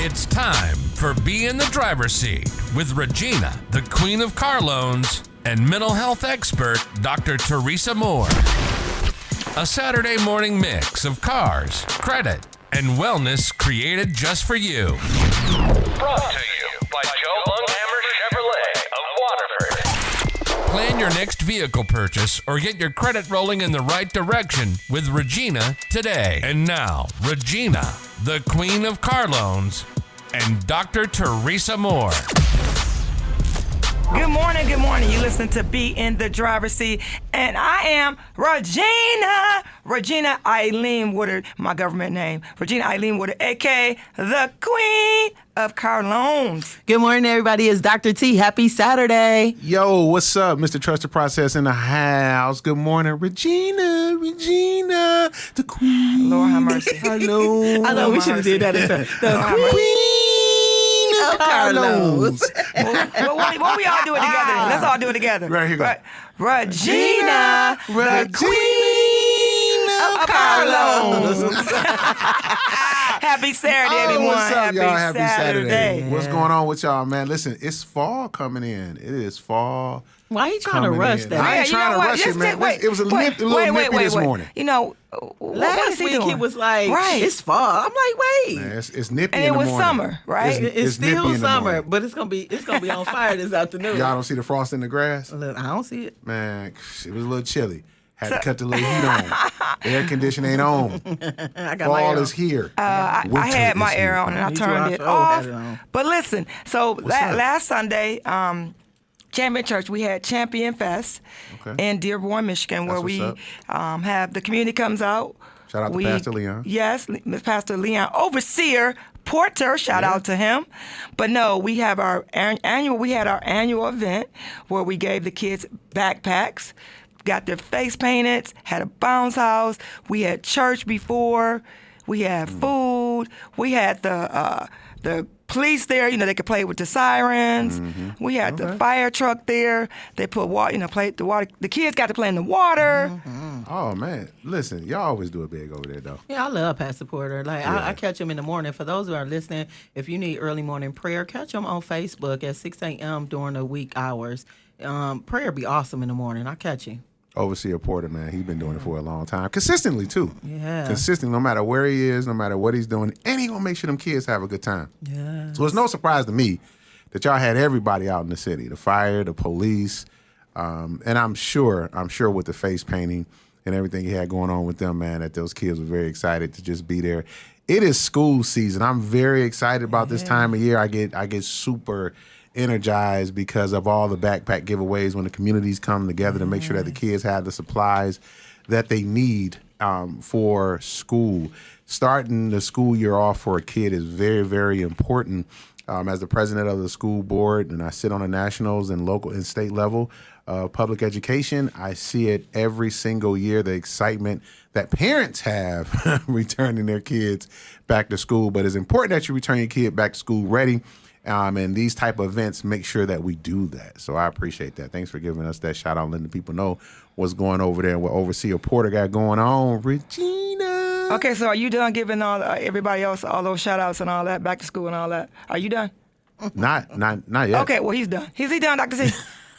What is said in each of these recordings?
It's time for Be in the Driver's Seat with Regina, the Queen of Car Loans, and mental health expert, Dr. Teresa Moore. A Saturday morning mix of cars, credit, and wellness created just for you. Brought to you by Joe Lunghamer Chevrolet of Waterford. Plan your next vehicle purchase or get your credit rolling in the right direction with Regina today. And now, Regina, the Queen of Car Loans, and Dr. Teresa Moore. Good morning, good morning. You listen to Be in the Driver's Seat, and I am Regina Eileen Woodard, my government name. Regina Eileen Woodard, a.k.a. the Queen of Car Loans. Good morning, everybody. It's Dr. T. Happy Saturday. Yo, what's up? Mr. Trusted Process in the house. Good morning, Regina, the Queen. Lord have mercy. Hello. I know we should have did that. The Queen of Car Loans. What we all do it together? Let's all do it together. Right, here you go. Regina, the Queen of Car Loans. Happy Saturday, everyone. What's up, y'all? Happy Saturday. Saturday. What's going on with y'all, man? Listen, it's fall coming in. It is fall. Why are you trying to coming rush in. that? I ain't trying to rush it, man. It was a little nippy this morning. You know, what Last is he week doing? he was like, Right. it's fall. I'm like, wait. Man, it's nippy And in it the was morning. summer, right? It's nippy still in the summer, morning. but it's gonna be on fire this afternoon. Y'all don't see the frost in the grass? Look, I don't see it. Man, it was a little chilly. Had to cut the little heat on. The air conditioning ain't on. I got my Fall air is here. I had my air on and I Me too, turned I it sure off. had it on. But listen, so up? last Sunday, Champion Church, we had Champion Fest in Dearborn, Michigan, where That's we what's have the community comes out. Shout out to Pastor Leon. Yes, Pastor Leon, overseer Porter. Shout out to him. But no, we have our annual event where we gave the kids backpacks, got their face painted, had a bounce house. We had church before. We had food. We had the police there. You know, they could play with the sirens. Mm-hmm. We had the fire truck there. They put water. You know, played the water. The kids got to play in the water. Mm-hmm. Oh, man. Listen, y'all always do it big over there, though. Yeah, I love Pastor Porter. Like I catch him in the morning. For those who are listening, if you need early morning prayer, catch him on Facebook at 6 a.m. during the week hours. Prayer be awesome in the morning. I catch him. Overseer Porter, man, he's been doing it for a long time. Consistently, too. Yeah. Consistently, no matter where he is, no matter what he's doing, and he gonna make sure them kids have a good time. Yeah. So it's no surprise to me that y'all had everybody out in the city, the fire, the police, and I'm sure with the face painting and everything he had going on with them, man, that those kids were very excited to just be there. It is school season. I'm very excited about this time of year. I get super energized because of all the backpack giveaways when the communities come together to make sure that the kids have the supplies that they need for school. Starting the school year off for a kid is very, very important. As the president of the school board, and I sit on the nationals and local and state level of public education, I see it every single year, the excitement that parents have returning their kids back to school. But it's important that you return your kid back to school ready. And these type of events make sure that we do that. So I appreciate that. Thanks for giving us that shout out and letting people know what's going over there and what Overseer Porter got going on. Regina. Okay, so are you done giving all everybody else all those shout outs and all that, back to school and all that? Are you done? Not yet. Okay, well, he's done. Is he done, Dr. C?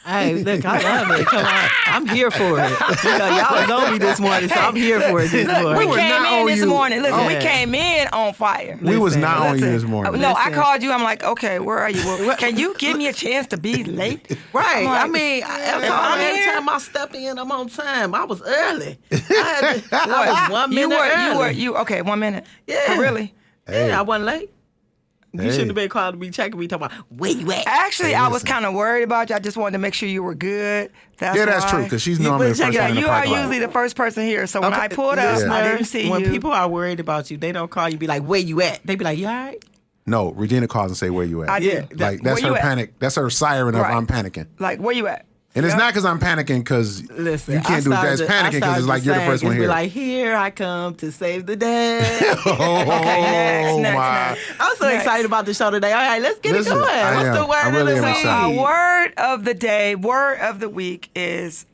Hey, look, I love it. Come on. I'm here for it. You know, y'all was on me this morning, so I'm here for it this morning. We were came not in on this you. morning. Listen, we Yeah. came in on fire. We was not on you Listen. this morning. No, I Listen. called you. I'm like, okay, where are you? Well, can you give me a chance to be late? Right. I'm like, I mean, every time I step in, I'm on time. I was early. I was 1 minute early. Okay, 1 minute. Yeah. Really? Hey. Yeah, I wasn't late. You Hey. shouldn't have been calling me, checking me, talking about, where you at? Actually, I was listen. kind of worried about you. I just wanted to make sure you were good. That's That's why. true, because she's normally the check first it out. one in the You are parking lot. usually the first person here. So when Okay, I pulled up, listeners, I didn't see when you. people are worried about you, they don't call you, be like, where you at? They be like, you all right? No, Regina calls and say, where you at? I did. Yeah, Like, that's Where you her at? panic. That's her siren of Right. I'm panicking. Like, where you at? And it's Yeah. not because I'm panicking because Listen, you can't do it. That's panicking because it's like you're the first one Be here. like, here I come to save the day. Okay, next. I'm so Next. excited about the show today. All right, let's get Listen, it going. I What's am. the word I really of am the excited. week? Word of the day, word of the week is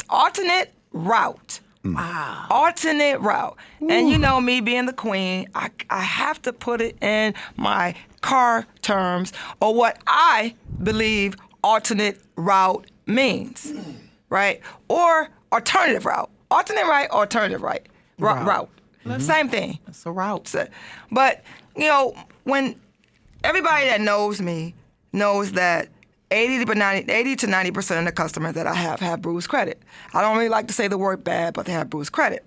alternate route. Wow. Alternate route. And you know me being the queen, I have to put it in my car terms or what I believe alternate route means, right? Or alternative route. Alternate right, alternative right. Route. Same thing. It's a route. But, when everybody that knows me knows that 80 to 90% of the customers that I have bruised credit. I don't really like to say the word bad, but they have bruised credit.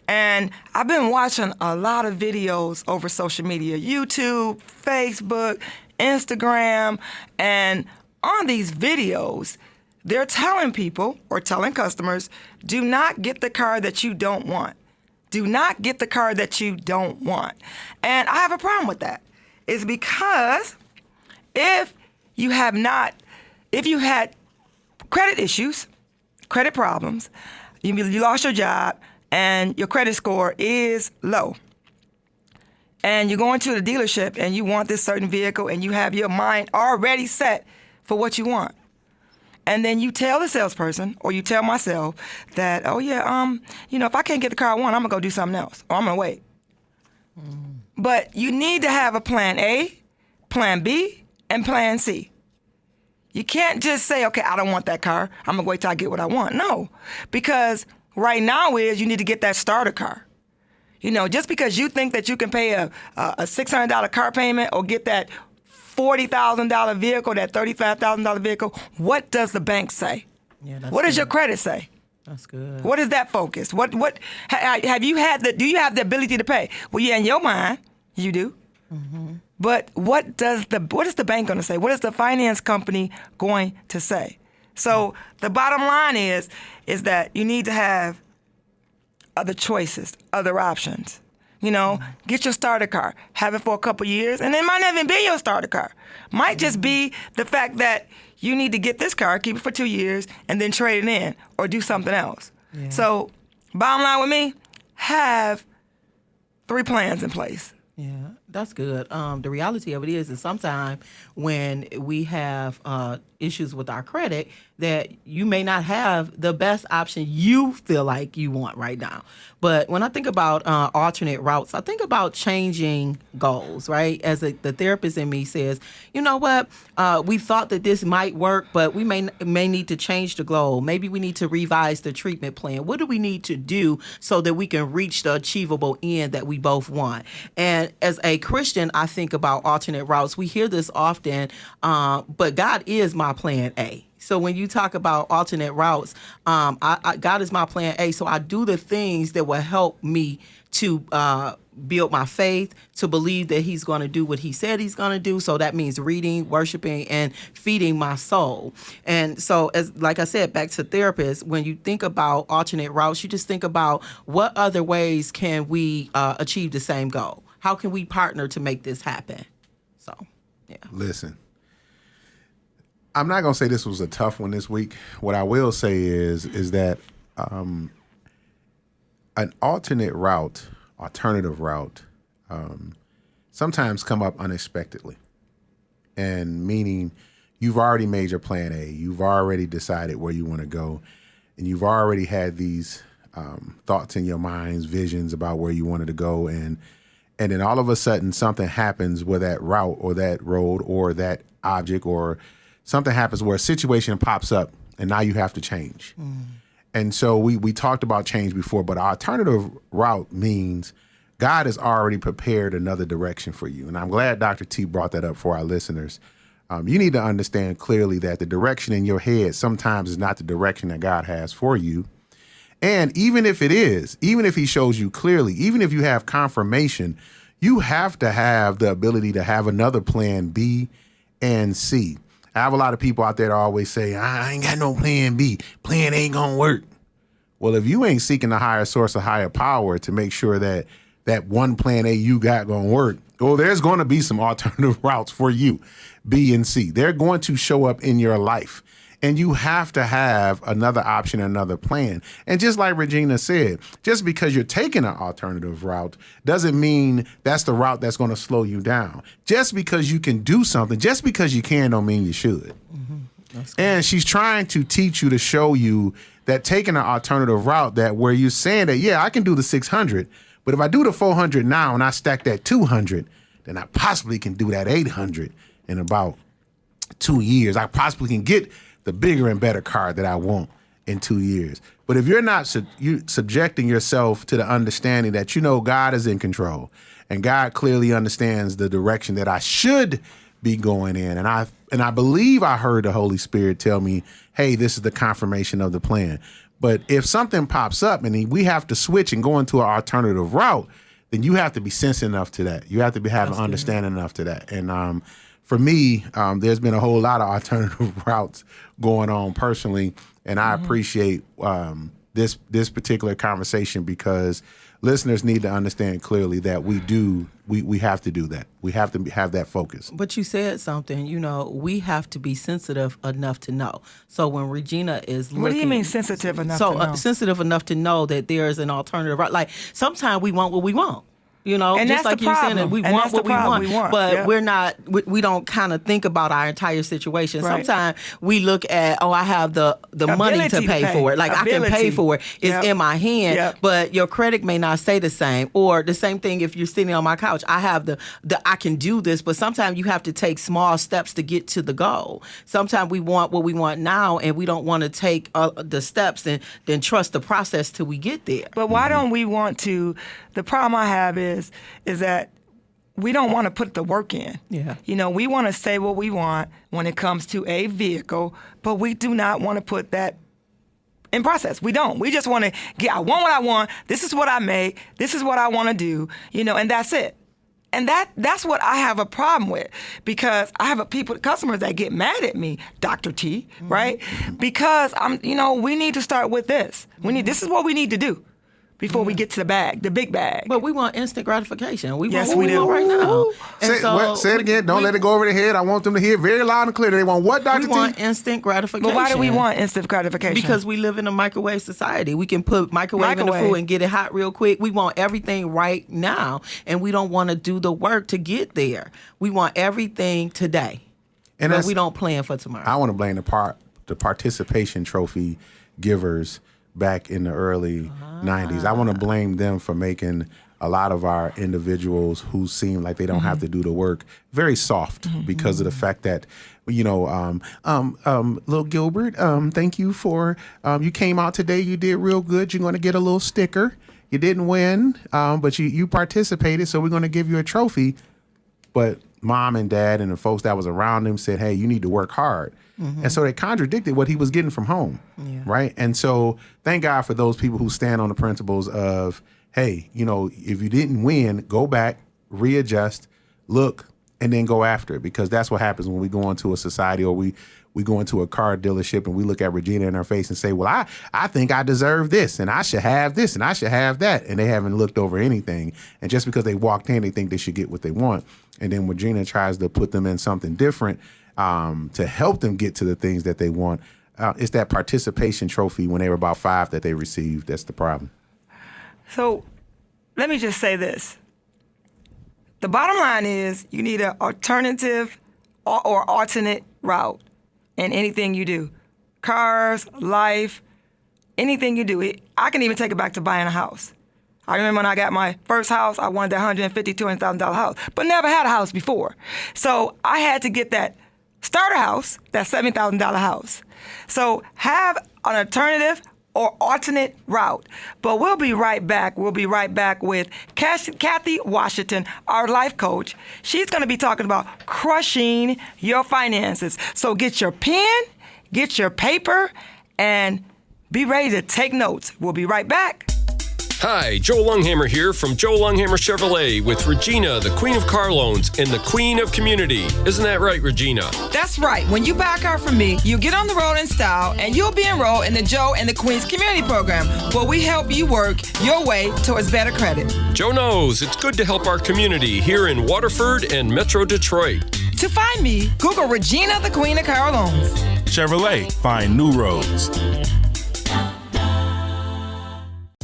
And I've been watching a lot of videos over social media, YouTube, Facebook, Instagram, and on these videos, they're telling people or telling customers, do not get the car that you don't want. Do not get the car that you don't want. And I have a problem with that. It's because if you had credit issues, credit problems, you lost your job, and your credit score is low, and you're going to the dealership and you want this certain vehicle and you have your mind already set for what you want, and then you tell the salesperson or you tell myself that, oh yeah, if I can't get the car I want, I'm gonna go do something else, or I'm gonna wait. But you need to have a plan A, plan B, and plan C. You can't just say, okay, I don't want that car, I'm gonna wait till I get what I want. No, because right now you need to get that starter car. Just because you think that you can pay a $600 car payment or get that $40,000 vehicle, that $35,000 vehicle, what does the bank say? Yeah, what does your credit say? That's good. What is that focus? Do you have the ability to pay? Well, yeah, in your mind, you do. Mm-hmm. But what is the bank going to say? What is the finance company going to say? So the bottom line is that you need to have other choices, other options. Get your starter car, have it for a couple years, and it might not even be your starter car. Might just be the fact that you need to get this car, keep it for 2 years, and then trade it in or do something else. Yeah. So bottom line with me, have 3 plans in place. Yeah, that's good. The reality of it is sometimes when we have issues with our credit, that you may not have the best option you feel like you want right now. But when I think about alternate routes, I think about changing goals, right? As the therapist in me says, you know what, we thought that this might work, but we may need to change the goal. Maybe we need to revise the treatment plan. What do we need to do so that we can reach the achievable end that we both want? And as a Christian, I think about alternate routes. We hear this often, but God is my plan A. So when you talk about alternate routes, God is my plan A. So I do the things that will help me to build my faith, to believe that he's going to do what he said he's going to do. So that means reading, worshiping, and feeding my soul. And so, like I said, back to therapists, when you think about alternate routes, you just think about what other ways can we achieve the same goal? How can we partner to make this happen? So, yeah. Listen. I'm not going to say this was a tough one this week. What I will say is that an alternative route, sometimes come up unexpectedly. And meaning you've already made your plan A. You've already decided where you want to go. And you've already had these thoughts in your minds, visions about where you wanted to go. And then all of a sudden something happens where that route or that road or that object or something happens where a situation pops up and now you have to change. And so we talked about change before, but our alternative route means God has already prepared another direction for you. And I'm glad Dr. T brought that up for our listeners. You need to understand clearly that the direction in your head sometimes is not the direction that God has for you. And even if it is, even if he shows you clearly, even if you have confirmation, you have to have the ability to have another plan B and C. I have a lot of people out there that always say, I ain't got no plan B. Plan A ain't gonna work. Well, if you ain't seeking a higher source, a higher power to make sure that that one plan A you got gonna work, well, there's going to be some alternative routes for you, B and C. They're going to show up in your life. And you have to have another option, another plan. And just like Regina said, just because you're taking an alternative route doesn't mean that's the route that's going to slow you down. Just because you can do something, just because you can don't mean you should. Mm-hmm. And she's trying to teach you, to show you that taking an alternative route, that where you're saying that, yeah, I can do the 600, but if I do the 400 now and I stack that 200, then I possibly can do that 800 in about 2 years. I possibly can get the bigger and better car that I want in 2 years. But if you're not subjecting yourself to the understanding that, God is in control and God clearly understands the direction that I should be going in. And I believe I heard the Holy Spirit tell me, hey, this is the confirmation of the plan. But if something pops up and we have to switch and go into an alternative route, then you have to be sensitive enough to that. You have to have an understanding enough to that. And for me, there's been a whole lot of alternative routes going on personally. And I appreciate this particular conversation because listeners need to understand clearly that we have to do that. We have to have that focus. But you said something, we have to be sensitive enough to know. So when Regina is looking... What do you mean sensitive enough to know? Sensitive enough to know that there is an alternative. Like sometimes we want what we want. And just that's like you saying, we want what we want, but we're not. We don't kind of think about our entire situation. Right. Sometimes we look at, I have the money to pay for it. Like I can pay for it. It's in my hand, but your credit may not say the same. Or the same thing if you're sitting on my couch. I have the I can do this, but sometimes you have to take small steps to get to the goal. Sometimes we want what we want now, and we don't want to take the steps and then trust the process till we get there. But why don't we want to? The problem I have is that we don't want to put the work in. Yeah. We want to say what we want when it comes to a vehicle, but we do not want to put that in process. We don't. We just want to I want what I want. This is what I make. This is what I want to do, and that's it. And that's what I have a problem with because I have customers that get mad at me, Dr. T, right? Because we need to start with this. This is what we need to do before we get to the big bag. But we want instant gratification. We want what we do right now. Say it again. Don't let it go over their head. I want them to hear very loud and clear. They want what, Dr. T? We want instant gratification. But why do we want instant gratification? Because we live in a microwave society. We can put microwave in the food and get it hot real quick. We want everything right now, and we don't want to do the work to get there. We want everything today, but we don't plan for tomorrow. I want to blame the participation trophy givers back in the early 90s. I want to blame them for making a lot of our individuals who seem like they don't have to do the work very soft because of the fact that, little Gilbert, thank you for, you came out today, you did real good, you're going to get a little sticker. You didn't win, but you participated, so we're going to give you a trophy. But mom and dad and the folks that was around him said, hey, you need to work hard. And so they contradicted what he was getting from home, right? And so thank God for those people who stand on the principles of, hey, if you didn't win, go back, readjust, look, and then go after it. Because that's what happens when we go into a society or we go into a car dealership and we look at Regina in her face and say, well, I think I deserve this and I should have this and I should have that. And they haven't looked over anything. And just because they walked in, they think they should get what they want. And then Regina tries to put them in something different to help them get to the things that they want. It's that participation trophy when they were about 5 that they received. That's the problem. So let me just say this. The bottom line is you need an alternative or alternate route in anything you do. Cars, life, anything you do. I can even take it back to buying a house. I remember when I got my first house, I wanted that $150,000, $200,000 house, but never had a house before. So I had to get that starter house, that $70,000 house. So have an alternative or alternate route. But we'll be right back. We'll be right back with Cathy Washington, our life coach. She's going to be talking about crushing your finances. So get your pen, get your paper, and be ready to take notes. We'll be right back. Hi, Joe Lunghamer here from Joe Lunghamer Chevrolet with Regina, the Queen of Car Loans and the Queen of Community. Isn't that right, Regina? That's right. When you buy a car from me, you get on the road in style and you'll be enrolled in the Joe and the Queen's Community Program, where we help you work your way towards better credit. Joe knows it's good to help our community here in Waterford and Metro Detroit. To find me, Google Regina, the Queen of Car Loans. Chevrolet, find new roads.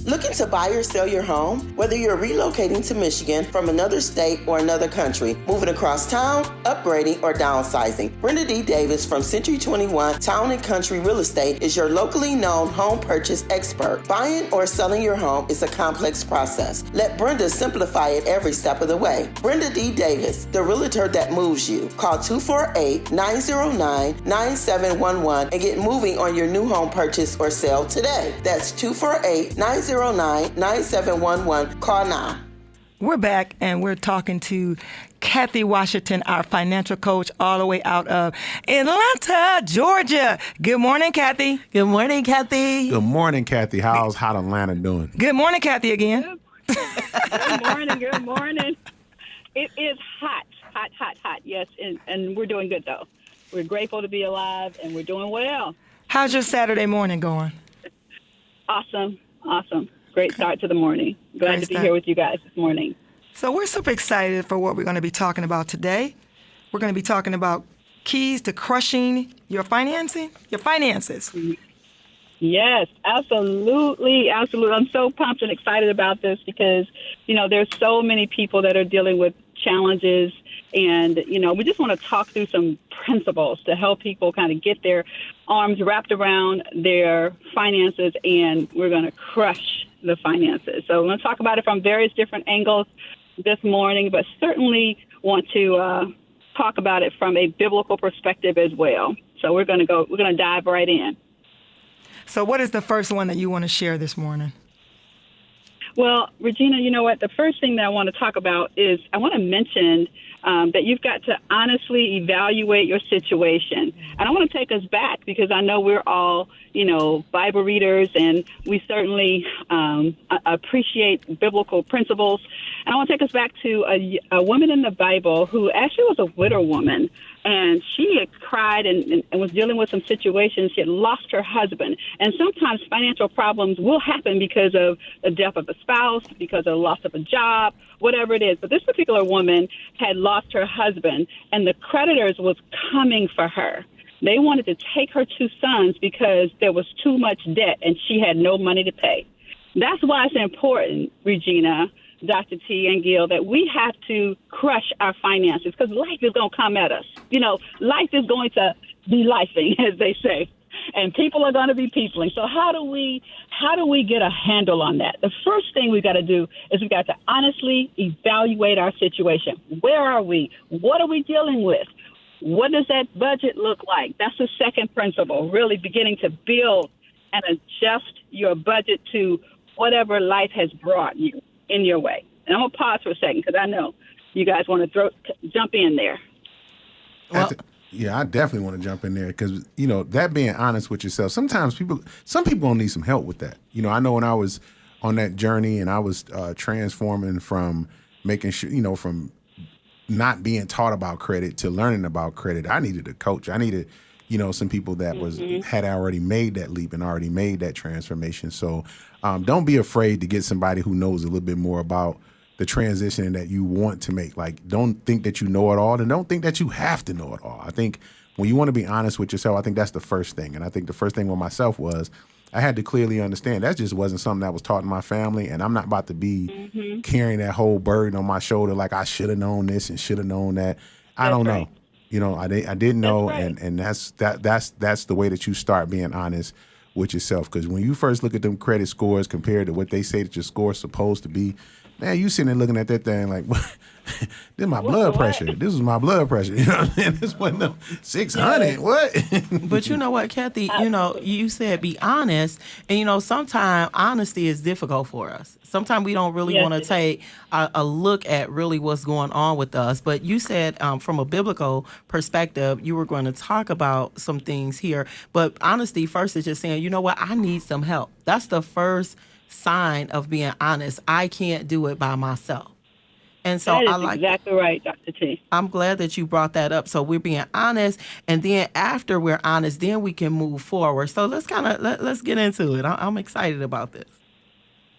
Looking Looking to buy or sell your home? Whether you're relocating to Michigan from another state or another country, moving across town, upgrading, or downsizing, Brenda D. Davis from Century 21 Town and Country Real Estate is your locally known home purchase expert. Buying or selling your home is a complex process. Let Brenda simplify it every step of the way. Brenda D. Davis, the realtor that moves you. Call 248-909-9711 and get moving on your new home purchase or sale today. That's 248-909-9711. Call now. We're back and we're talking to Cathy Washington, our financial coach, all the way out of Atlanta, Georgia. Good morning, Cathy. Good morning, Cathy. Good morning, Cathy. How's Hot Atlanta doing? Good morning, Cathy, again. Good morning. Good morning. It is hot. Yes, and we're doing good, though. We're grateful to be alive, and we're doing well. How's your Saturday morning going? Awesome. Great start to the morning. Glad to be here with you guys this morning. So we're super excited for what we're going to be talking about today. We're going to be talking about keys to crushing your finances. Yes, absolutely. I'm so pumped and excited about this because, there's so many people that are dealing with challenges. And, we just want to talk through some principles to help people kind of get their arms wrapped around their finances, and we're going to crush the finances. So we're going to talk about it from various different angles this morning, but certainly want to talk about it from a biblical perspective as well. So we're going to dive right in. So what is the first one that you want to share this morning? Well, Regina, you know what? The first thing that I want to talk about is I want to mention that you've got to honestly evaluate your situation. And I want to take us back because I know we're all, Bible readers, and we certainly appreciate biblical principles. And I want to take us back to a woman in the Bible who actually was a widow woman. And she had cried and was dealing with some situations. She had lost her husband. And sometimes financial problems will happen because of the death of a spouse, because of the loss of a job, whatever it is. But this particular woman had lost her husband, and the creditors was coming for her. They wanted to take her 2 sons because there was too much debt, and she had no money to pay. That's why it's important, Regina, Dr. T and Gil, that we have to crush our finances because life is going to come at us. Life is going to be lifing, as they say, and people are going to be peopling. So how do we get a handle on that? The first thing we've got to do is we've got to honestly evaluate our situation. Where are we? What are we dealing with? What does that budget look like? That's the second principle, really beginning to build and adjust your budget to whatever life has brought you in your way. And I'm going to pause for a second because I know you guys want to jump in there. Well, I definitely want to jump in there because, that being honest with yourself, sometimes some people don't need some help with that. I know when I was on that journey and I was transforming from making sure, from not being taught about credit to learning about credit, I needed a coach. I needed, some people that had already made that leap and already made that transformation. So don't be afraid to get somebody who knows a little bit more about the transition that you want to make. Like, don't think that you know it all, and don't think that you have to know it all. I think when you want to be honest with yourself, I think that's the first thing. And I think the first thing with myself was I had to clearly understand that just wasn't something that was taught in my family, and I'm not about to be carrying that whole burden on my shoulder like I should have known this and should have known that. I don't know. I didn't know, and that's the way that you start being honest with yourself. Because when you first look at them credit scores compared to what they say that your score is supposed to be, man, you sitting there looking at that thing like, this is my blood pressure. This is my blood pressure. You know what I'm saying? This wasn't 600. What? But you know what, Cathy? You said be honest, and sometimes honesty is difficult for us. Sometimes we don't really want to take a look at really what's going on with us. But you said from a biblical perspective, you were going to talk about some things here. But honesty first is just saying, you know what, I need some help. That's the first sign of being honest. I can't do it by myself. And so that is I like exactly right, Dr. T. I'm glad that you brought that up. So we're being honest, and then after we're honest, then we can move forward. So let's let's get into it. I'm excited about this.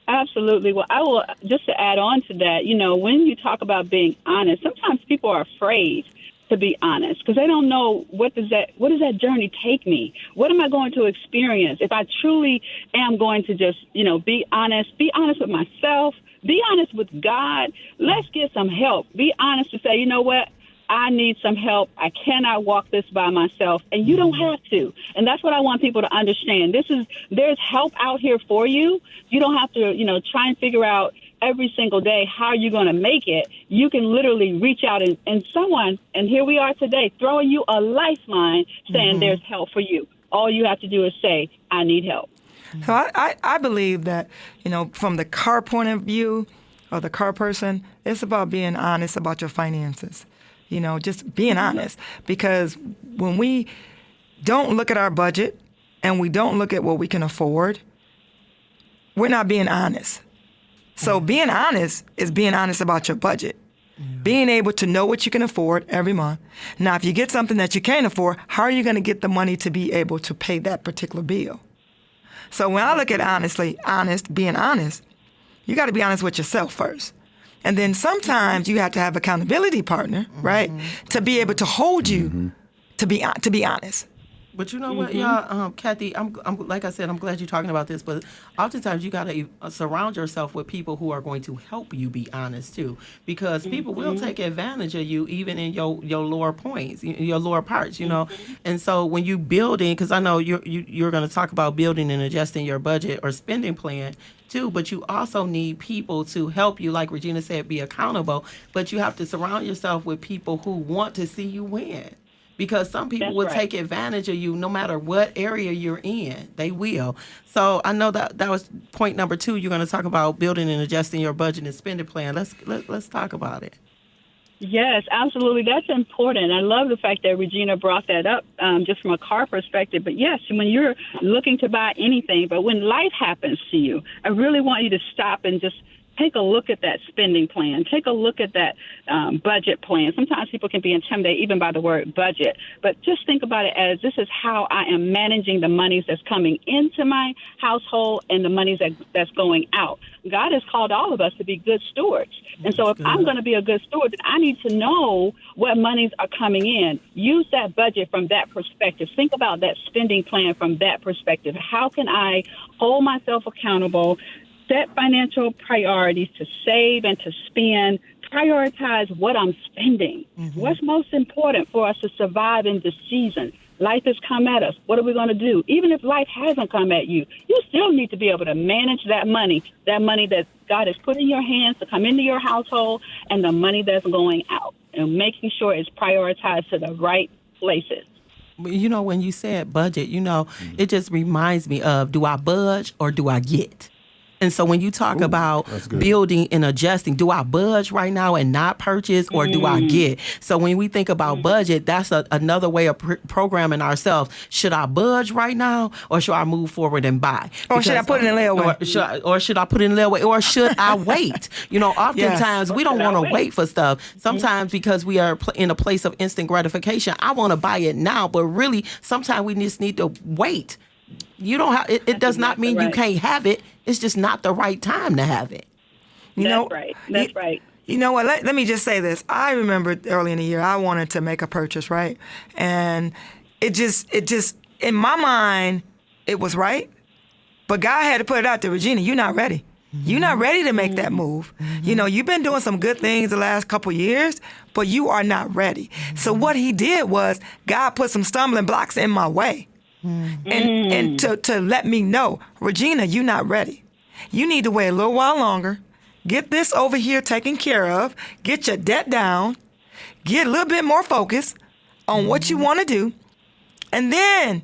Absolutely. Well, I will just to add on to that. When you talk about being honest, sometimes people are afraid to be honest, because they don't know what does that journey take me? What am I going to experience if I truly am going to just, be honest with myself, be honest with God. Let's get some help. Be honest to say, you know what? I need some help. I cannot walk this by myself, and you don't have to. And that's what I want people to understand. There's help out here for you. You don't have to, try and figure out every single day how you're going to make it. You can literally reach out and someone, and here we are today, throwing you a lifeline saying there's help for you. All you have to do is say, I need help. So I believe that, from the car point of view or the car person, it's about being honest about your finances. Just being honest. Because when we don't look at our budget and we don't look at what we can afford, we're not being honest. So being honest is being honest about your budget. Being able to know what you can afford every month. Now, if you get something that you can't afford, how are you going to get the money to be able to pay that particular bill? So when I look at being honest, you got to be honest with yourself first. And then sometimes you have to have accountability partner, right, to be able to hold you to be honest. But you know what, y'all, Cathy, I'm like I said, I'm glad you're talking about this, but oftentimes you got to surround yourself with people who are going to help you be honest, too, because people will take advantage of you even in your lower points, your lower parts, And so when you building, because I know you're going to talk about building and adjusting your budget or spending plan, too, but you also need people to help you, like Regina said, be accountable, but you have to surround yourself with people who want to see you win. Because some people will take advantage of you no matter what area you're in. They will. So I know that was point number 2. You're going to talk about building and adjusting your budget and spending plan. Let's talk about it. Yes, absolutely. That's important. I love the fact that Regina brought that up just from a car perspective. But yes, when you're looking to buy anything, but when life happens to you, I really want you to stop and just take a look at that spending plan. Take a look at that budget plan. Sometimes people can be intimidated even by the word budget, but just think about it as this is how I am managing the monies that's coming into my household and the monies that's going out. God has called all of us to be good stewards. And so if I'm going to be a good steward, then I need to know what monies are coming in. Use that budget from that perspective. Think about that spending plan from that perspective. How can I hold myself accountable, set financial priorities to save and to spend, prioritize what I'm spending. What's most important for us to survive in this season? Life has come at us. What are we going to do? Even if life hasn't come at you, you still need to be able to manage that money that God has put in your hands to come into your household and the money that's going out, and making sure it's prioritized to the right places. When you said budget, it just reminds me of, do I budge or do I get? And so when you talk about building and adjusting, do I budge right now and not purchase, or do I get? So when we think about budget, that's another way of programming ourselves. Should I budge right now, or should I move forward and buy? Or should I put it in layaway? Or should I put it in layaway? Or should I wait? Oftentimes we don't want to wait for stuff. Sometimes because we are in a place of instant gratification, I want to buy it now, but really sometimes we just need to wait. You don't have it. It does not mean you can't have it. It's just not the right time to have it. That's right. You know what? Let me just say this. I remember early in the year I wanted to make a purchase, right? And it just in my mind it was right, but God had to put it out there. Regina, you're not ready. You're not ready to make that move. You've been doing some good things the last couple years, but you are not ready. So what He did was God put some stumbling blocks in my way. And to let me know, Regina, you're not ready. You need to wait a little while longer. Get this over here taken care of. Get your debt down. Get a little bit more focus on what you want to do. And then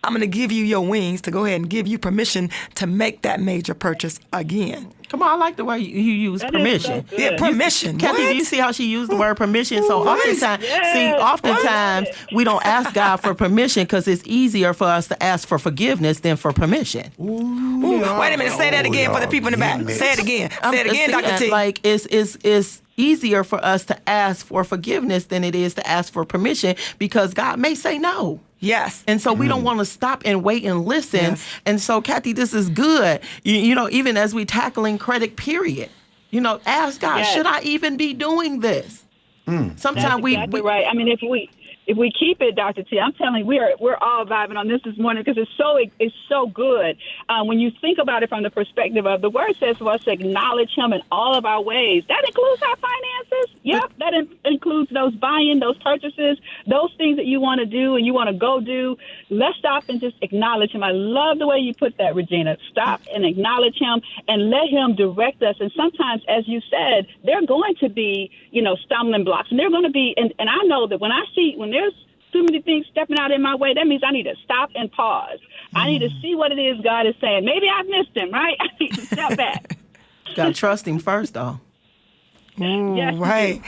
I'm going to give you your wings to go ahead and give you permission to make that major purchase again. Come on, I like the way you use permission. So Yeah, permission. Kathy, What? do you see how she used the word permission? So oftentimes we don't ask God for permission because it's easier for us to ask for forgiveness than for permission. Ooh, wait a minute. Say that again for the people in the back. Say it again. Say it again, Dr. T. Like it's easier for us to ask for forgiveness than it is to ask for permission, because God may say no. Yes. And so we don't want to stop and wait and listen. Yes. And so, Kathy, this is good. Even as we tackling credit, period, ask God, should I even be doing this? Sometimes we right. I mean, if we keep it, Dr. T, I'm telling you, we're all vibing on this morning because it's so good. When you think about it from the perspective of the word says for us to acknowledge him in all of our ways. That includes our finances. Yep, that includes those buy-in, those purchases, those things that you want to do and you want to go do. Let's stop and just acknowledge him. I love the way you put that, Regina. Stop and acknowledge him and let him direct us. And sometimes, as you said, there are going to be, stumbling blocks. And they're going to be, and I know that when there's too many things stepping out in my way, that means I need to stop and pause. I need to see what it is God is saying. Maybe I've missed him, right? I need to step back. Got to trust him first, though. Ooh, Yes, right.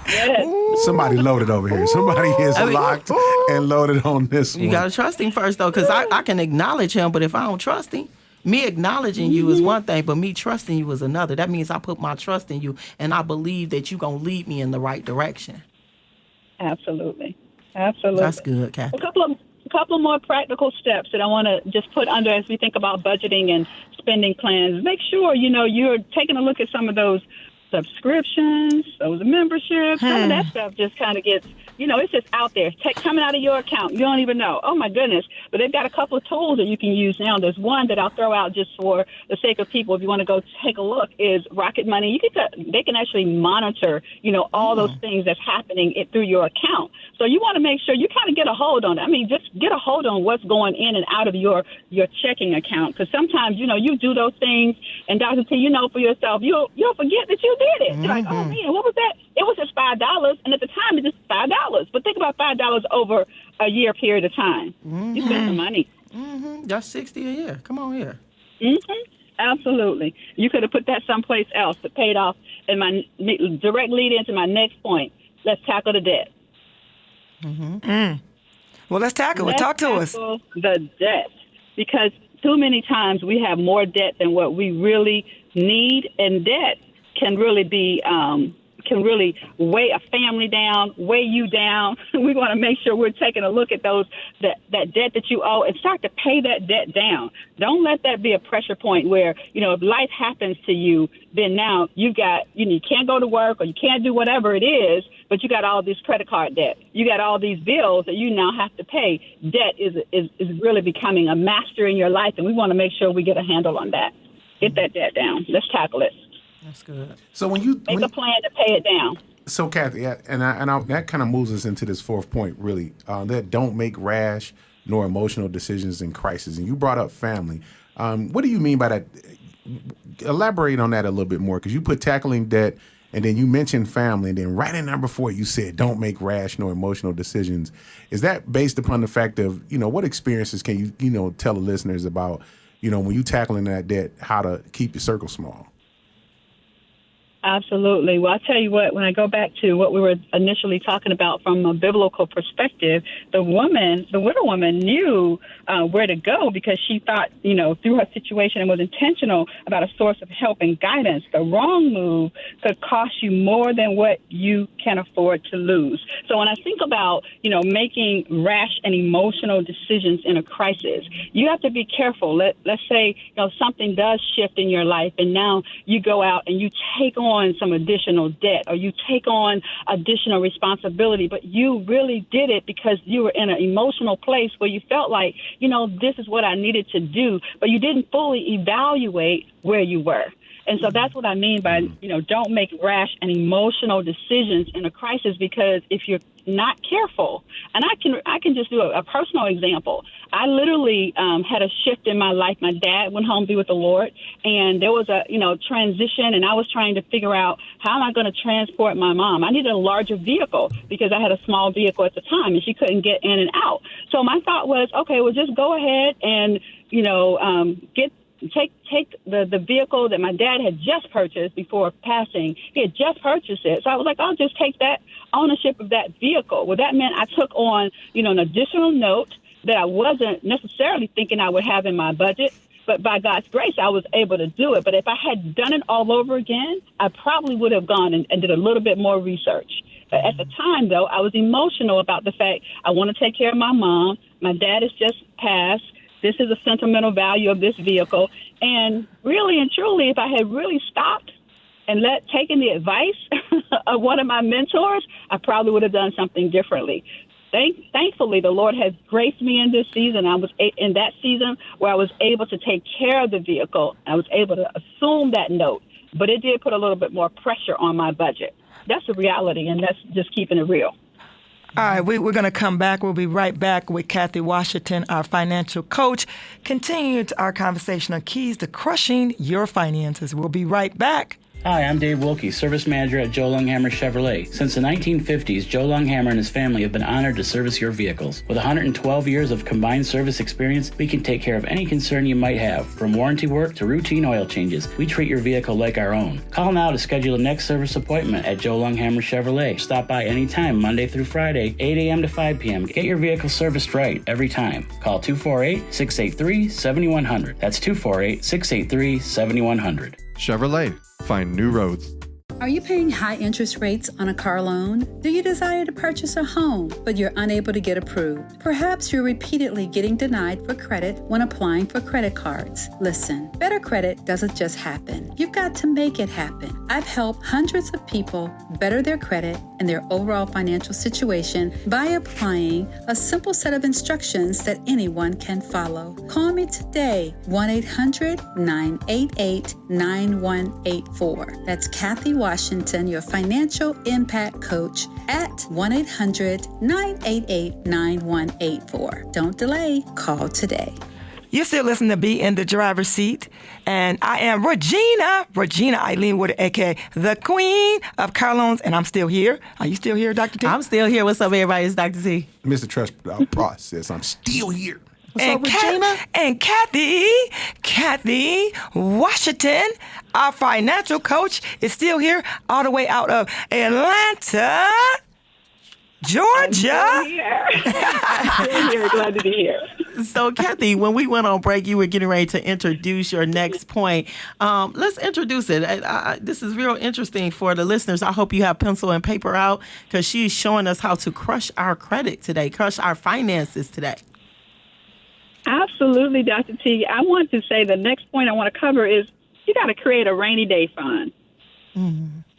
Yes. Somebody loaded over here. Somebody is locked and loaded on this one. You got to trust him first, though, because I can acknowledge him, but if I don't trust him, me acknowledging you is one thing, but me trusting you is another. That means I put my trust in you, and I believe that you're going to lead me in the right direction. Absolutely. Absolutely. That's good, Cathy. A couple more practical steps that I want to just put under as we think about budgeting and spending plans. Make sure, you're taking a look at some of those subscriptions, those memberships. Some of that stuff just kind of gets, it's just out there. Coming out of your account. You don't even know. Oh, my goodness. But they've got a couple of tools that you can use now. There's one that I'll throw out just for the sake of people. If you want to go take a look, is Rocket Money. They can actually monitor, all those things that's happening through your account. So you want to make sure you kind of get a hold on it. I mean, just get a hold on what's going in and out of your checking account. Because sometimes, you do those things, and Dr. T, for yourself, you'll forget that you did it. You're like, oh, man, what was that? It was just $5, and at the time, it was just $5. But think about $5 over a year period of time. You spent some money. That's $60 a year. Come on here. Absolutely. You could have put that someplace else that paid off. And my direct lead into my next point. Let's tackle the debt. Well, let's tackle it. Talk to us. The debt, because too many times we have more debt than what we really need, and debt can really be can really weigh a family down, weigh you down. We want to make sure we're taking a look at that debt that you owe and start to pay that debt down. Don't let that be a pressure point where, if life happens to you, then now you can't go to work or you can't do whatever it is, but you got all this credit card debt. You got all these bills that you now have to pay. Debt is really becoming a master in your life, and we want to make sure we get a handle on that. Get that debt down. Let's tackle it. That's good. So when you make a plan to pay it down. So Cathy, that kind of moves us into this fourth point, really. That don't make rash nor emotional decisions in crisis. And you brought up family. What do you mean by that? Elaborate on that a little bit more, because you put tackling debt, and then you mentioned family, and then right in number 4 you said don't make rash nor emotional decisions. Is that based upon the fact of what experiences can you tell the listeners about when you tackling that debt, how to keep your circle small? Absolutely. Well, I'll tell you what, when I go back to what we were initially talking about from a biblical perspective, the widow woman knew where to go because she thought, through her situation and was intentional about a source of help and guidance. The wrong move could cost you more than what you can afford to lose. So when I think about, making rash and emotional decisions in a crisis, you have to be careful. Let's say, something does shift in your life, and now you go out and you take on some additional debt, or you take on additional responsibility, but you really did it because you were in an emotional place where you felt like, this is what I needed to do, but you didn't fully evaluate where you were. And so that's what I mean by, don't make rash and emotional decisions in a crisis, because if you're not careful, and I can just do a personal example. I literally had a shift in my life. My dad went home to be with the Lord, and there was a transition, and I was trying to figure out how am I going to transport my mom. I needed a larger vehicle because I had a small vehicle at the time, and she couldn't get in and out. So my thought was, okay, well, just go ahead and take the vehicle that my dad had just purchased before passing. He had just purchased it. So I was like, I'll just take that ownership of that vehicle. Well, that meant I took on, an additional note that I wasn't necessarily thinking I would have in my budget. But by God's grace, I was able to do it. But if I had done it all over again, I probably would have gone and did a little bit more research. But at the time, though, I was emotional about the fact I want to take care of my mom. My dad has just passed. This is a sentimental value of this vehicle. And really and truly, if I had really stopped and taken the advice of one of my mentors, I probably would have done something differently. Thankfully, the Lord has graced me in this season. I was in that season where I was able to take care of the vehicle. I was able to assume that note, but it did put a little bit more pressure on my budget. That's the reality, and that's just keeping it real. All right, we're going to come back. We'll be right back with Cathy Washington, our financial coach, continuing our conversation on keys to crushing your finances. We'll be right back. Hi, I'm Dave Wilkie, Service Manager at Joe Lunghamer Chevrolet. Since the 1950s, Joe Lunghamer and his family have been honored to service your vehicles. With 112 years of combined service experience, we can take care of any concern you might have. From warranty work to routine oil changes, we treat your vehicle like our own. Call now to schedule the next service appointment at Joe Lunghamer Chevrolet. Stop by anytime, Monday through Friday, 8 a.m. to 5 p.m. Get your vehicle serviced right every time. Call 248-683-7100. That's 248-683-7100. Chevrolet. Find new roads. Are you paying high interest rates on a car loan? Do you desire to purchase a home, but you're unable to get approved? Perhaps you're repeatedly getting denied for credit when applying for credit cards. Listen, better credit doesn't just happen. You've got to make it happen. I've helped hundreds of people better their credit and their overall financial situation by applying a simple set of instructions that anyone can follow. Call me today, 1-800-988-9184. That's Cathy Washington, your financial impact coach, at 1-800-988-9184. Don't delay. Call today. You're still listening to Be in the Driver's Seat, and I am Regina Eileen Woodard, a.k.a. the Queen of Car Loans, and I'm still here. Are you still here, Dr. T? I'm still here. What's up, everybody? It's Dr. T. Mr. Trust Process, I'm still here. What's up, Regina? And Cathy Washington, our financial coach, is still here all the way out of Atlanta, Georgia. I'm still here. Glad to be here. So, Cathy, when we went on break, you were getting ready to introduce your next point. Let's introduce it. This is real interesting for the listeners. I hope you have pencil and paper out because she's showing us how to crush our credit today, crush our finances today. Absolutely, Dr. T. I want to say the next point I want to cover is you got to create a rainy day fund.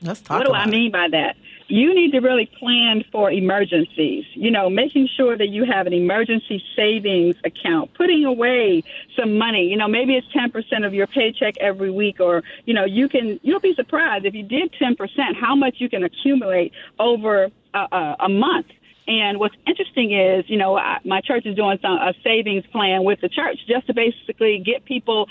Let's talk about it. What do I mean by that? You need to really plan for emergencies, making sure that you have an emergency savings account, putting away some money. Maybe it's 10% of your paycheck every week, or, you'll be surprised if you did 10%, how much you can accumulate over a month. And what's interesting is, my church is doing a savings plan with the church just to basically get people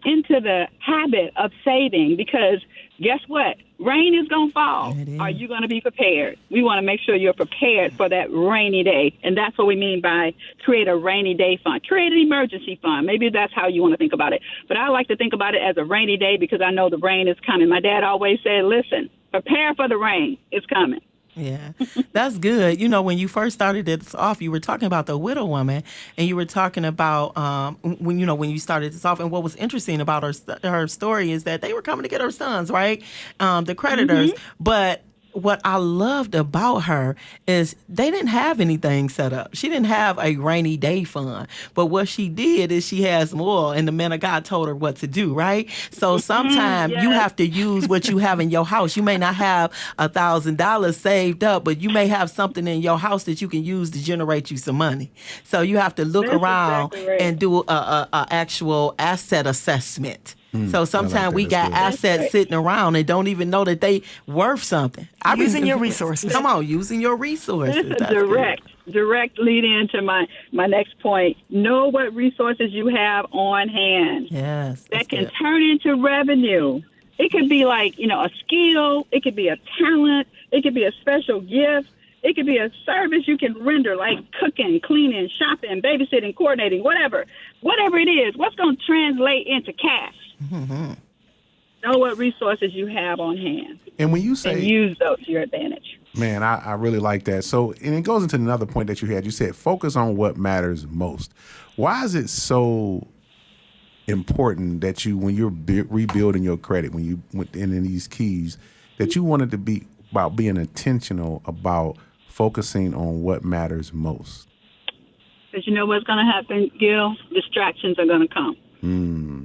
into the habit of saving, because guess what? Rain is going to fall. Are you going to be prepared? We want to make sure you're prepared for that rainy day. And that's what we mean by create a rainy day fund. Create an emergency fund. Maybe that's how you want to think about it. But I like to think about it as a rainy day because I know the rain is coming. My dad always said, listen, prepare for the rain. It's coming. Yeah, that's good. When you first started this off, you were talking about the widow woman, and you were talking about when you started this off. And what was interesting about her story is that they were coming to get her sons, right? The creditors, but what I loved about her is they didn't have anything set up. She didn't have a rainy day fund. But what she did is she has more, and the man of God told her what to do, right? So sometimes you have to use what you have in your house. You may not have $1,000 saved up, but you may have something in your house that you can use to generate you some money. So you have to look around and do a actual asset assessment. So sometimes we got assets sitting around and don't even know that they worth something. Using your resources. Come on, using your resources. This is direct lead into my next point. Know what resources you have on hand. Yes. That can turn into revenue. It could be like, a skill. It could be a talent. It could be a special gift. It could be a service you can render, like cooking, cleaning, shopping, babysitting, coordinating, whatever. Whatever it is, what's going to translate into cash? Mm-hmm. Know what resources you have on hand. And when you say... And use those to your advantage. Man, I really like that. So, and it goes into another point that you had. You said focus on what matters most. Why is it so important that when you're rebuilding your credit, when you went in these keys, that you wanted to be about being intentional about focusing on what matters most? Because you know what's going to happen, Gil? Distractions are going to come.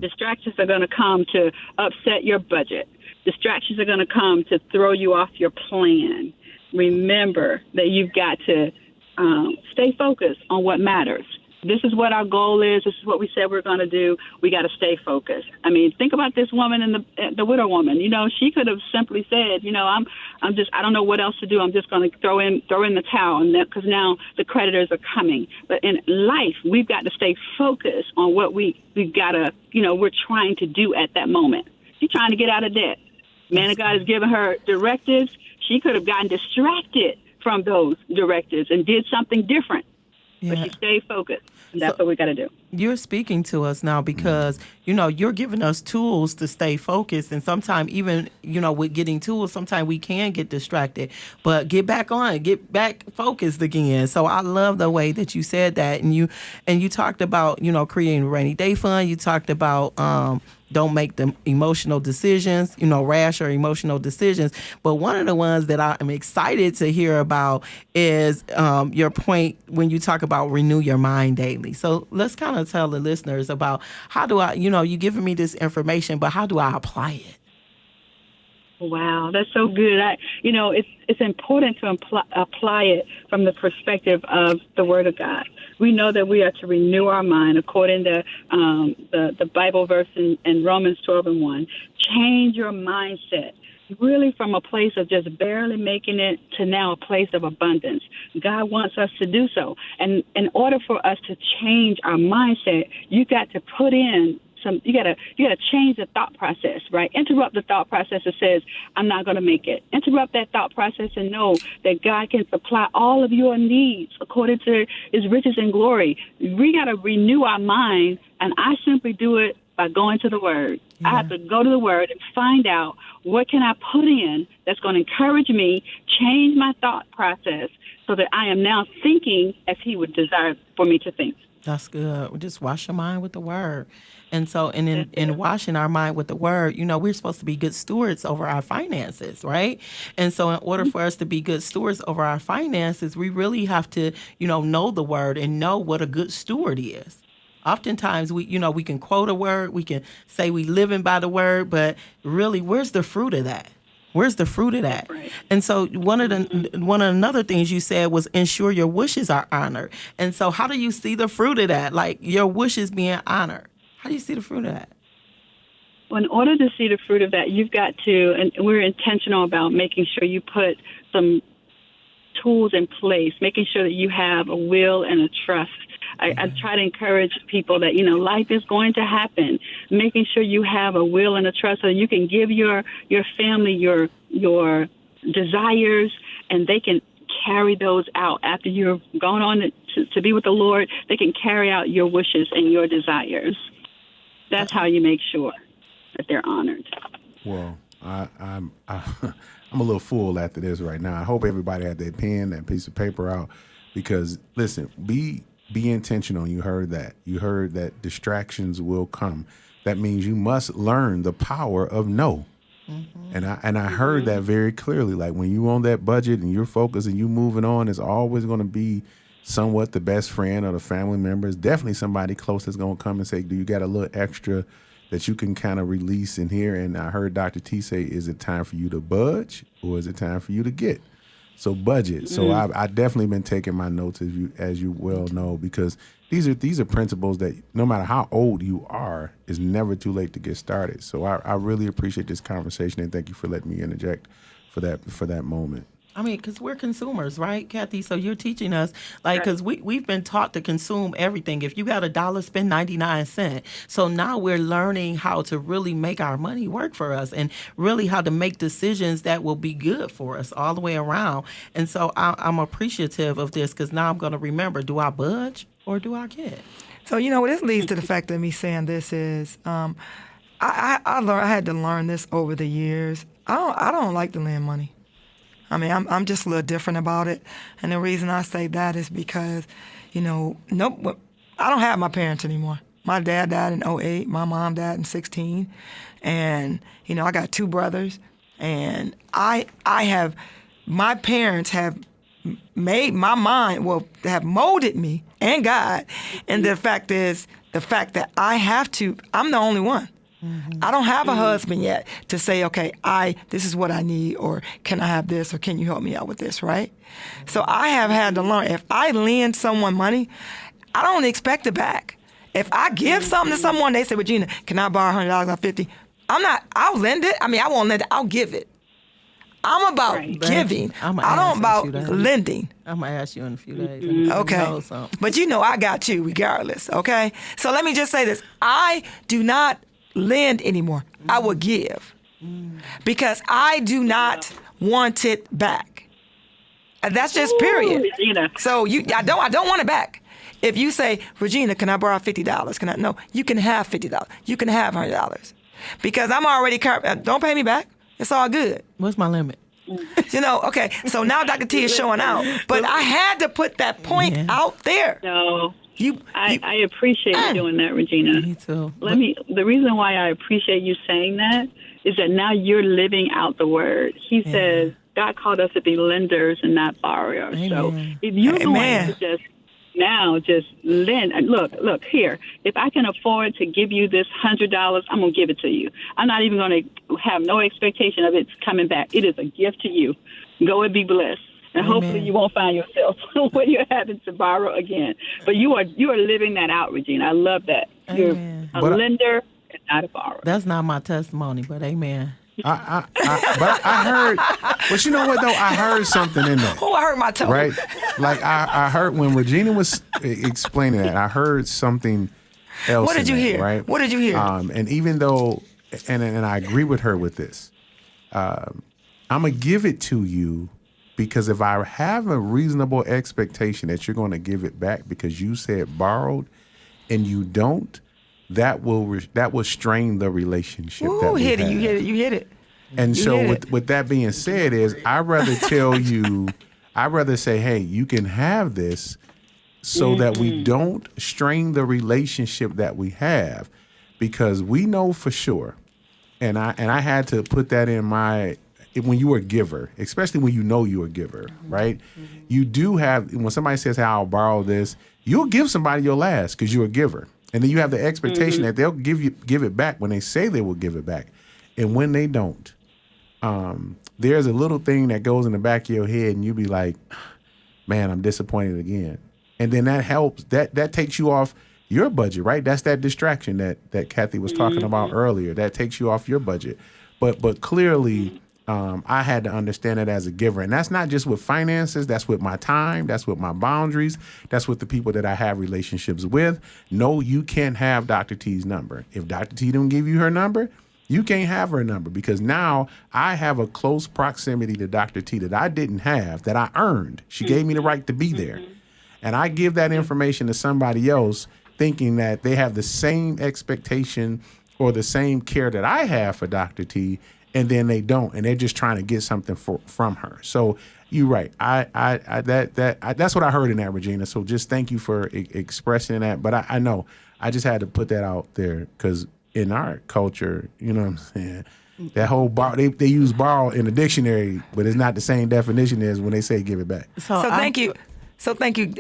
Distractions are going to come to upset your budget. Distractions are going to come to throw you off your plan. Remember that you've got to stay focused on what matters. This is what our goal is. This is what we said we're going to do. We got to stay focused. I mean, think about this woman and the widow woman. You know, she could have simply said, you know, I don't know what else to do. I'm just going to throw in the towel, and because now the creditors are coming. But in life, we've got to stay focused on what we've got to, you know, we're trying to do at that moment. She's trying to get out of debt. Man of God has given her directives. She could have gotten distracted from those directives and did something different. Yeah. But she stayed focused. And that's what we got to do. You're speaking to us now because, you know, you're giving us tools to stay focused. And sometimes even, you know, with getting tools, sometimes we can get distracted. But get back focused again. So I love the way that you said that. And you talked about, you know, creating a rainy day fund. You talked about don't make the emotional decisions, you know, rash or emotional decisions. But one of the ones that I'm excited to hear about is your point when you talk about renew your mind daily. So let's kind of tell the listeners about how do I, you know, you're giving me this information, but how do I apply it? Wow, that's so good. It's important to apply it from the perspective of the Word of God. We know that we are to renew our mind according to the Bible verse in Romans 12:1. Change your mindset, really from a place of just barely making it to now a place of abundance. God wants us to do so. And in order for us to change our mindset, you got to put in you gotta change the thought process, right? Interrupt the thought process that says, I'm not gonna make it. Interrupt that thought process and know that God can supply all of your needs according to his riches and glory. We gotta renew our mind, and I simply do it by going to the Word. Yeah. I have to go to the Word and find out what can I put in that's going to encourage me, change my thought process so that I am now thinking as he would desire for me to think. That's good. We just wash your mind with the Word. And so in washing our mind with the Word, you know, we're supposed to be good stewards over our finances, right? And so in order for us to be good stewards over our finances, we really have to, you know the Word and know what a good steward is. Oftentimes, we can quote a word, we can say we living by the Word, but really, where's the fruit of that? Where's the fruit of that? Right. And so one of another things you said was ensure your wishes are honored. And so how do you see the fruit of that? Like your wishes being honored. How do you see the fruit of that? Well, in order to see the fruit of that, you've got to, and we're intentional about making sure you put some tools in place, making sure that you have a will and a trust. I try to encourage people that, you know, life is going to happen, making sure you have a will and a trust so you can give your family your desires, and they can carry those out after you're gone on to be with the Lord. They can carry out your wishes and your desires. That's how you make sure that they're honored. Well, I'm a little full after this right now. I hope everybody had their pen, that piece of paper out, because listen, be intentional. You heard that. You heard that distractions will come. That means you must learn the power of no. Mm-hmm. And I heard that very clearly. Like when you on that budget and you're focused and you moving on, it's always going to be somewhat the best friend or the family member. It's definitely somebody close that's going to come and say, do you got a little extra that you can kind of release in here? And I heard Dr. T say, is it time for you to budge or is it time for you to get? So budget. So I definitely been taking my notes, as you well know, because these are principles that no matter how old you are, it's never too late to get started. So I really appreciate this conversation, and thank you for letting me interject for that moment. I mean, because we're consumers, right, Cathy? So you're teaching us, like, because we've been taught to consume everything. If you got $1, spend 99 cents. So now we're learning how to really make our money work for us and really how to make decisions that will be good for us all the way around. And so I'm appreciative of this because now I'm going to remember, do I budge or do I get? So, you know, this leads to the fact that me saying this is I had to learn this over the years. I don't like to lend money. I mean, I'm just a little different about it. And the reason I say that is because, you know, I don't have my parents anymore. My dad died in 2008. My mom died in 2016. And, you know, I got 2 brothers. And my parents have made my mind, have molded me and God. And the fact that I'm the only one. I don't have a husband yet to say, okay, this is what I need, or can I have this, or can you help me out with this, right? So I have had to learn, if I lend someone money, I don't expect it back. If I give something to someone, they say, Regina, can I borrow $100 or $50? I'll lend it. I won't lend it, I'll give it. I'm about giving. I don't about lending. I'm going to ask you in a few days. Okay. But I got you regardless, okay? So let me just say this. I do not lend anymore. I will give. Because I do not want it back. And that's just period. Regina. So I don't want it back. If you say, Regina, can I borrow $50? No, you can have $50. You can have $100. Because I'm already don't pay me back. It's all good. What's my limit? Okay. So now Dr. T is showing out. But I had to put that point out there. No. I appreciate you doing that, Regina. Me too. The reason why I appreciate you saying that is that now you're living out the word. He says God called us to be lenders and not borrowers. Amen. So if you're going to just lend, look here. If I can afford to give you this $100, I'm going to give it to you. I'm not even going to have no expectation of it coming back. It is a gift to you. Go and be blessed. And hopefully you won't find yourself where you're having to borrow again. But you are living that out, Regina. I love that. Amen. You're a lender and not a borrower. That's not my testimony, but amen. But I heard, but you know what though? I heard something in that. Oh, I heard my tone. Right? Like I heard when Regina was explaining that, I heard something else. What did you hear? Right? What did you hear? And even though, and I agree with her with this, I'm going to give it to you because if I have a reasonable expectation that you're going to give it back because you said borrowed and you don't, that will strain the relationship. Ooh, that we hit it. have. You hit it. And so with that being said I'd rather say, hey, you can have this so that we don't strain the relationship that we have, because we know for sure, and I had to put that in when you are a giver, especially when you know you're a giver, right? You do have, when somebody says, hey, I'll borrow this, you'll give somebody your last because you're a giver. And then you have the expectation that they'll give it back when they say they will give it back. And when they don't, there's a little thing that goes in the back of your head and you be like, man, I'm disappointed again. And then that helps, that takes you off your budget, right? That's that distraction that Cathy was talking about earlier. That takes you off your budget. But clearly, I had to understand it as a giver. And that's not just with finances. That's with my time. That's with my boundaries. That's with the people that I have relationships with. No, you can't have Dr. T's number. If Dr. T don't give you her number, you can't have her number, because now I have a close proximity to Dr. T that I didn't have, that I earned. She gave me the right to be there. And I give that information to somebody else thinking that they have the same expectation or the same care that I have for Dr. T, and then they don't, and they're just trying to get something from her. So you're right. That's what I heard in that, Regina. So just thank you for expressing that. But I know I just had to put that out there because in our culture, you know what I'm saying, that whole they use borrow in the dictionary, but it's not the same definition as when they say give it back. So thank you. So thank you,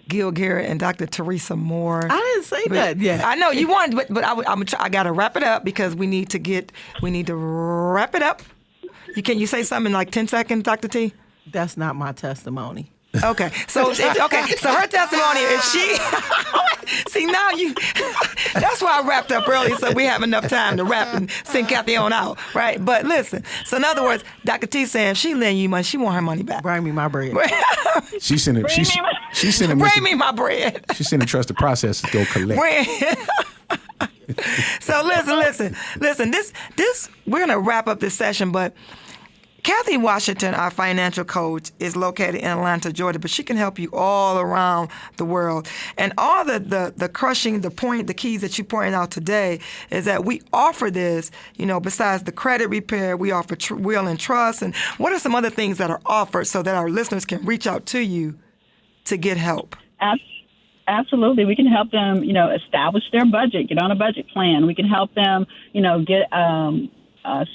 Gil Garrett and Dr. Teresa Moore. I didn't say that yet. I know you wanted, but I got to wrap it up because we need to wrap it up. You say something in like 10 seconds, Dr. T? That's not my testimony. Okay, so her testimony is she. See, now that's why I wrapped up early, so we have enough time to wrap and send Cathy on out, right? But listen, so in other words, Dr. T saying if she lend you money, she want her money back. Bring me my bread. She sent it. Bring me my bread. She sent a trusted process to go collect. So listen. This we're gonna wrap up this session, but Cathy Washington, our financial coach, is located in Atlanta, Georgia, but she can help you all around the world. And all the crushing, the keys that you pointed out today is that we offer this, besides the credit repair, we offer will and trust. And what are some other things that are offered so that our listeners can reach out to you to get help? Absolutely. We can help them, establish their budget, get on a budget plan. We can help them, get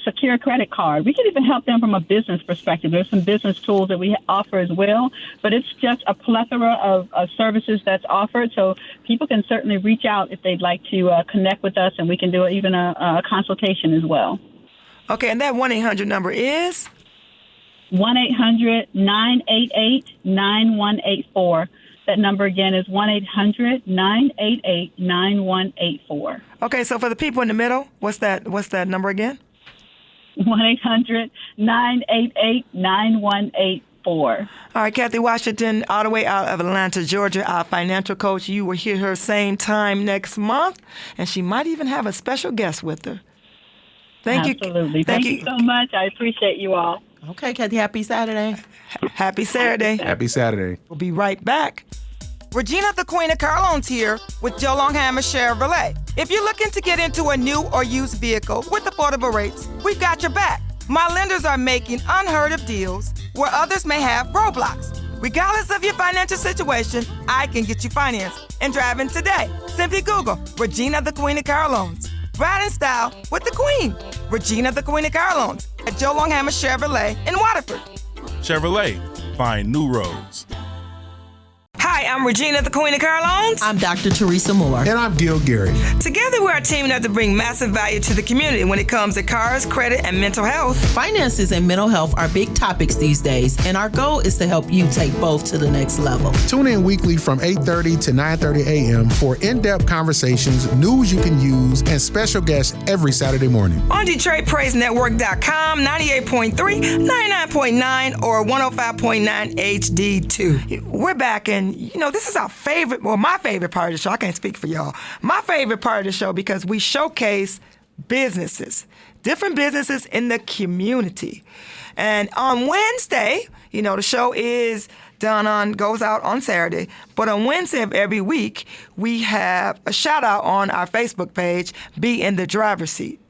secure credit card. We can even help them from a business perspective. There's some business tools that we offer as well, but it's just a plethora of services that's offered. So people can certainly reach out if they'd like to connect with us, and we can do even a consultation as well. Okay, and that 1-800 number is? 1-800-988-9184. That number again is 1-800-988-9184. Okay, so for the people in the middle, what's that number again? 1-800-988-9184. All right, Cathy Washington, all the way out of Atlanta, Georgia, our financial coach. You will hear her same time next month, and she might even have a special guest with her. Thank you. Absolutely. Thank you so much. I appreciate you all. Okay, Cathy, happy Saturday. Happy Saturday. Happy Saturday. We'll be right back. Regina, the Queen of Car Loans here with Joe Lunghamer Chevrolet. If you're looking to get into a new or used vehicle with affordable rates, we've got your back. My lenders are making unheard of deals where others may have roadblocks. Regardless of your financial situation, I can get you financed and driving today. Simply Google Regina, the Queen of Car Loans. Ride in style with the Queen. Regina, the Queen of Car Loans at Joe Lunghamer Chevrolet in Waterford. Chevrolet, find new roads. Hi, I'm Regina, the Queen of Car Loans. I'm Dr. Teresa Moore. And I'm Gil Gary. Together, we are teaming up to bring massive value to the community when it comes to cars, credit, and mental health. Finances and mental health are big topics these days, and our goal is to help you take both to the next level. Tune in weekly from 8:30 to 9:30 a.m. for in-depth conversations, news you can use, and special guests every Saturday morning. On DetroitPraiseNetwork.com, 98.3, 99.9, or 105.9 HD2. We're back, and this is our favorite, my favorite part of the show. I can't speak for y'all. My favorite part of the show because we showcase businesses, different businesses in the community. And on Wednesday, the show goes out on Saturday, but on Wednesday of every week, we have a shout out on our Facebook page, Be in the Driver's Seat.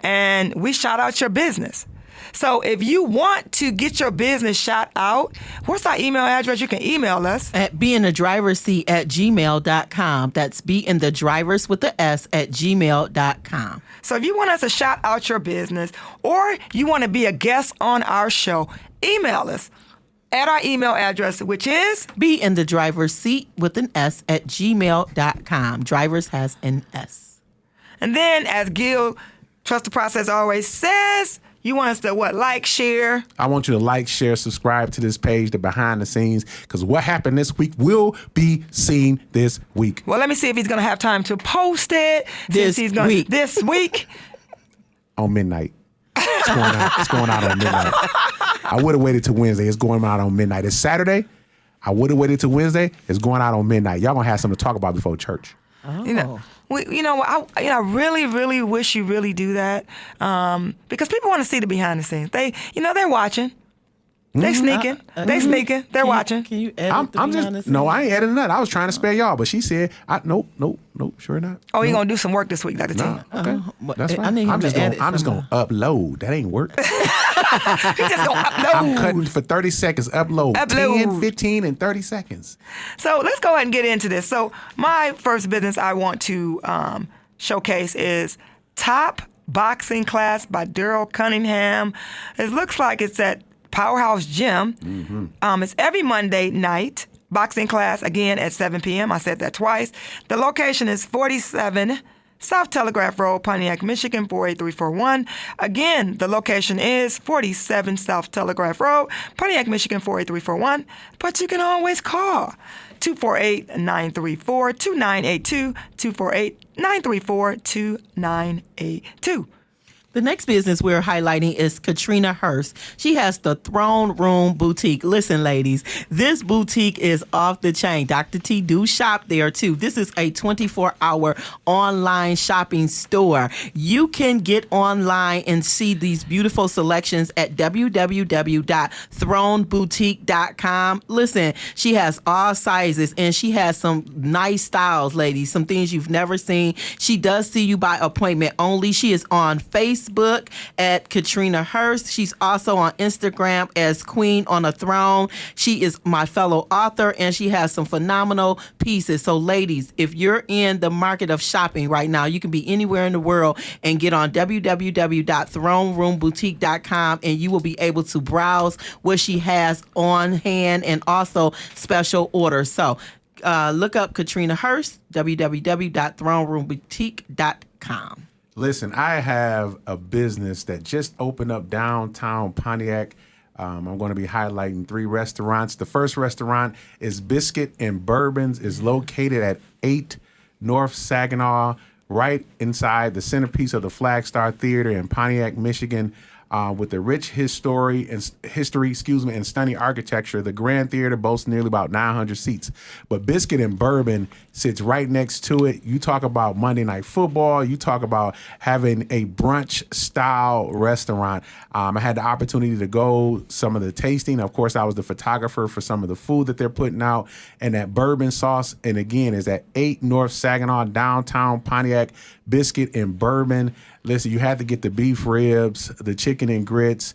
And we shout out your business. So if you want to get your business shout out, what's our email address? You can email us at beinthedriverseat@gmail.com. That's beinthedrivers with the S @gmail.com. So if you want us to shout out your business or you want to be a guest on our show, email us at our email address, which is beinthedriverseat with an S @gmail.com. Drivers has an S. And then, as Gil, Trust the Process always says, you want us to like, share? I want you to like, share, subscribe to this page, the behind the scenes, because what happened this week will be seen this week. Well, let me see if he's going to have time to post it this week. On midnight. It's going out on midnight. I would have waited till Wednesday. It's going out on midnight. It's Saturday. I would have waited till Wednesday. It's going out on midnight. Y'all going to have something to talk about before church. Oh. I really, really wish you really do that because people want to see the behind the scenes. They're watching. They sneaking. They're watching. Can you edit the behind the scenes? No, I ain't editing that. I was trying to spare y'all, but she said, nope, sure not. Oh, you're going to do some work this week, Dr. T. Okay, that's fine. I'm just going to upload. That ain't work. He's just going to upload. I'm cutting for 30 seconds. Upload. 10, 15, and 30 seconds. So let's go ahead and get into this. So my first business I want to showcase is Top Boxing Class by Daryl Cunningham. It looks like it's at Powerhouse Gym. Mm-hmm. It's every Monday night. Boxing class, again, at 7 p.m. I said that twice. The location is 47 South Telegraph Road, Pontiac, Michigan, 48341. Again, the location is 47 South Telegraph Road, Pontiac, Michigan, 48341. But you can always call 248-934-2982, 248-934-2982. The next business we're highlighting is Katrina Hurst. She has the Throne Room Boutique. Listen, ladies, this boutique is off the chain. Dr. T do shop there, too. This is a 24-hour online shopping store. You can get online and see these beautiful selections at www.throneboutique.com. Listen, she has all sizes, and she has some nice styles, ladies, some things you've never seen. She does see you by appointment only. She is on Facebook, Facebook at Katrina Hurst. She's also on Instagram as Queen on a Throne. She is my fellow author, and she has some phenomenal pieces. So, ladies, if you're in the market of shopping right now, you can be anywhere in the world and get on www.throneroomboutique.com, and you will be able to browse what she has on hand and also special orders. So look up Katrina Hurst, www.throneroomboutique.com. Listen, I have a business that just opened up downtown Pontiac. I'm going to be highlighting 3 restaurants. The first restaurant is Biscuit and Bourbons. It's located at 8 North Saginaw, right inside the centerpiece of the Flag Star Theater in Pontiac, Michigan. With the rich history and stunning architecture, the Grand Theater boasts nearly about 900 seats. But Biscuit and Bourbon sits right next to it. You talk about Monday Night Football. You talk about having a brunch-style restaurant. I had the opportunity to go some of the tasting. Of course, I was the photographer for some of the food that they're putting out. And that bourbon sauce, and again, is at 8 North Saginaw, downtown Pontiac. Biscuit and Bourbon. Listen, you have to get the beef ribs, the chicken and grits.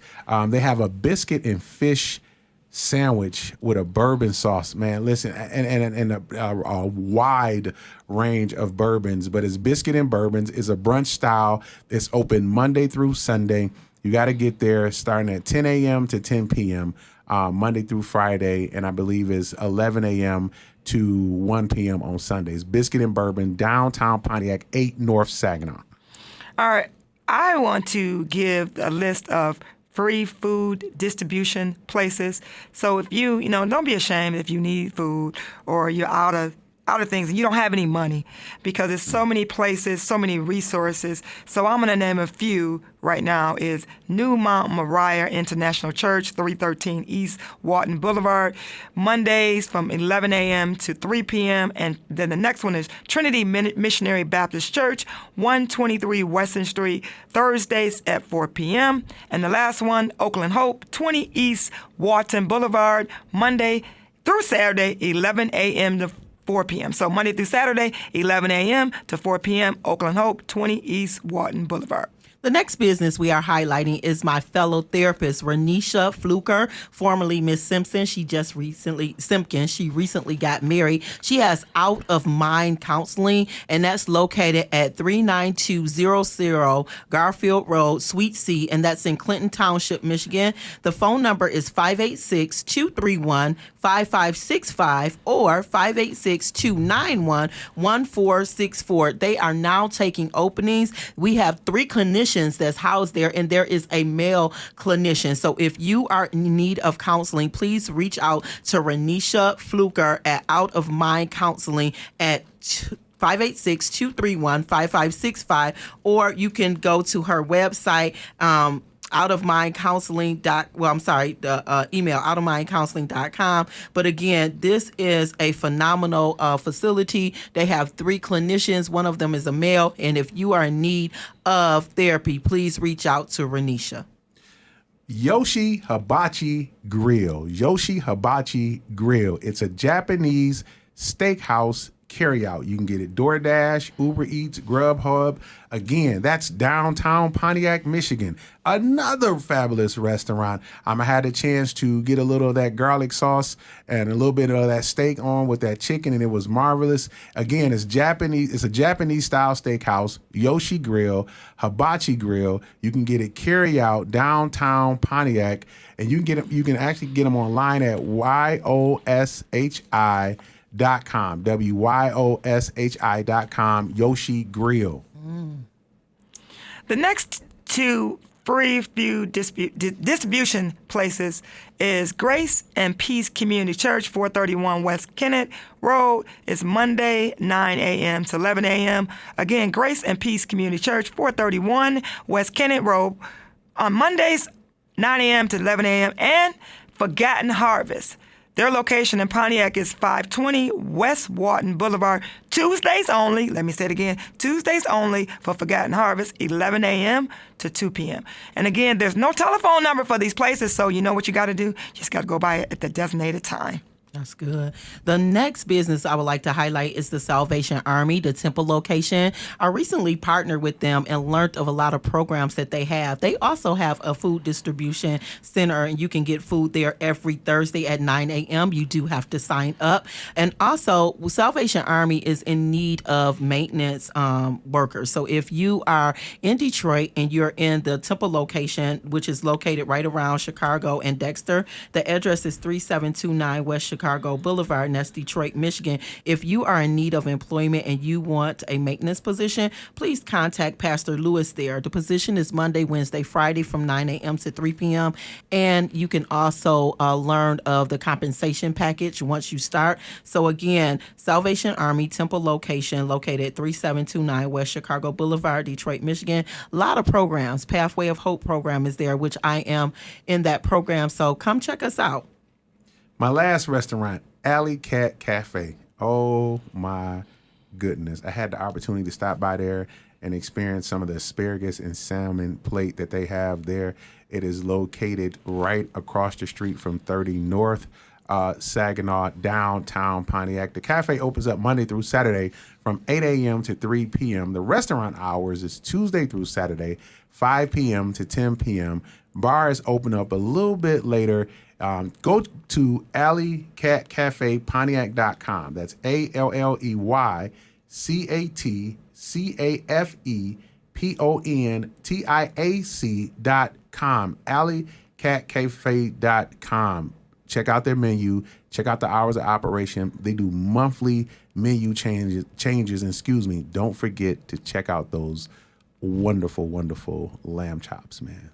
They have a biscuit and fish sandwich with a bourbon sauce, man. Listen, and a wide range of bourbons, but it's Biscuit and Bourbons. It's a brunch style. It's open Monday through Sunday. You got to get there starting at 10 a.m. to 10 p.m. Monday through Friday, and I believe is 11 a.m. to 1 p.m. on Sundays. Biscuit and Bourbon, downtown Pontiac, 8 North Saginaw. All right, I want to give a list of free food distribution places. So if you don't be ashamed if you need food or you're out of things and you don't have any money, because there's so many places, so many resources. So I'm going to name a few right now. Is New Mount Moriah International Church, 313 East Walton Boulevard, Mondays from 11 a.m. to 3 p.m. And then the next one is Trinity Missionary Baptist Church, 123 Western Street, Thursdays at 4 p.m. And the last one, Oakland Hope, 20 East Walton Boulevard, Monday through Saturday, 11 a.m. to 4 p.m. So Monday through Saturday, 11 a.m. to 4 p.m., Oakland Hope, 20 East Walton Boulevard. The next business we are highlighting is my fellow therapist, Renisha Fluker, formerly Miss Simpson. She recently got married. She has Out of Mind Counseling, and that's located at 39200 Garfield Road, Suite C, and that's in Clinton Township, Michigan. The phone number is 586-231-5565 or 586-291-1464. They are now taking openings. We have 3 clinicians that's housed there, and there is a male clinician. So if you are in need of counseling, please reach out to Renisha Fluker at Out of Mind Counseling at 586-231-5565, or you can go to her website, email outofmindcounseling.com. But again, this is a phenomenal facility. They have 3 clinicians. One of them is a male. And if you are in need of therapy, please reach out to Renisha. Yoshi Hibachi Grill. Yoshi Hibachi Grill. It's a Japanese steakhouse carryout. You can get it DoorDash, Uber Eats, Grubhub. Again, that's downtown Pontiac, Michigan. Another fabulous restaurant. I had a chance to get a little of that garlic sauce and a little bit of that steak on with that chicken, and it was marvelous. Again, it's Japanese. It's a Japanese style steakhouse. Yoshi Grill, Hibachi Grill. You can get it carryout downtown Pontiac, and you can get them. You can actually get them online at YOSHI.com, WYOSHI.com, Yoshi Grill. The next 2 free food distribution places is Grace and Peace Community Church, 431 West Kennett Road. It's Monday, 9 a.m. to 11 a.m. Again, Grace and Peace Community Church, 431 West Kennett Road. On Mondays, 9 a.m. to 11 a.m. And Forgotten Harvest. Their location in Pontiac is 520 West Walton Boulevard. Tuesdays only, let me say it again, Tuesdays only for Forgotten Harvest, 11 a.m. to 2 p.m. And again, there's no telephone number for these places, so you know what you got to do? You just got to go by it at the designated time. That's good. The next business I would like to highlight is the Salvation Army, the Temple location. I recently partnered with them and learned of a lot of programs that they have. They also have a food distribution center, and you can get food there every Thursday at 9 a.m. You do have to sign up. And also, Salvation Army is in need of maintenance workers. So if you are in Detroit and you're in the Temple location, which is located right around Chicago and Dexter, the address is 3729 West Chicago Boulevard, and that's Detroit, Michigan. If you are in need of employment and you want a maintenance position, please contact Pastor Lewis there. The position is Monday, Wednesday, Friday from 9 a.m. to 3 p.m. And you can also learn of the compensation package once you start. So again, Salvation Army Temple location located at 3729 West Chicago Boulevard, Detroit, Michigan. A lot of programs. Pathway of Hope program is there, which I am in that program. So come check us out. My last restaurant, Alley Cat Cafe. Oh my goodness. I had the opportunity to stop by there and experience some of the asparagus and salmon plate that they have there. It is located right across the street from 30 North Saginaw, downtown Pontiac. The cafe opens up Monday through Saturday from 8 a.m. to 3 p.m. The restaurant hours is Tuesday through Saturday, 5 p.m. to 10 p.m. Bars open up a little bit later. Go to alleycatcafepontiac.com. That's alleycatcafepontiac.com. alleycatcafe.com. Check out their menu. Check out the hours of operation. They do monthly menu changes. Don't forget to check out those wonderful, wonderful lamb chops, man.